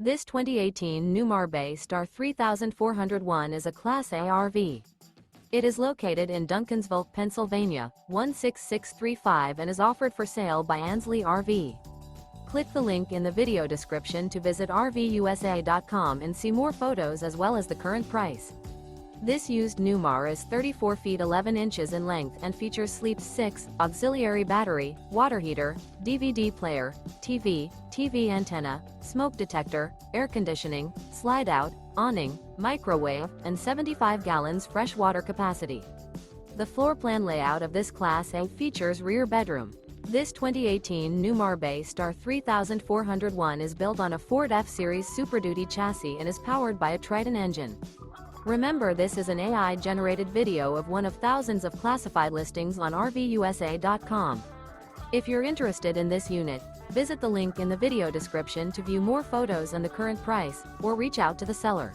This 2018 Newmar Bay Star 3401 is a Class A RV. It is located in Duncansville, Pennsylvania, 16635 and is offered for sale by Ansley RV. Click the link in the video description to visit RVUSA.com and see more photos as well as the current price. This used Newmar is 34 feet 11 inches in length and features Sleep 6, auxiliary battery, water heater, DVD player, TV antenna, smoke detector, air conditioning, slide-out, awning, microwave, and 75 gallons fresh water capacity. The floor plan layout of this Class A features rear bedroom. This 2018 Newmar Bay Star 3401 is built on a Ford F-Series Super Duty chassis and is powered by a Triton engine. Remember, this is an AI-generated video of one of thousands of classified listings on RVUSA.com. If you're interested in this unit, visit the link in the video description to view more photos and the current price, or reach out to the seller.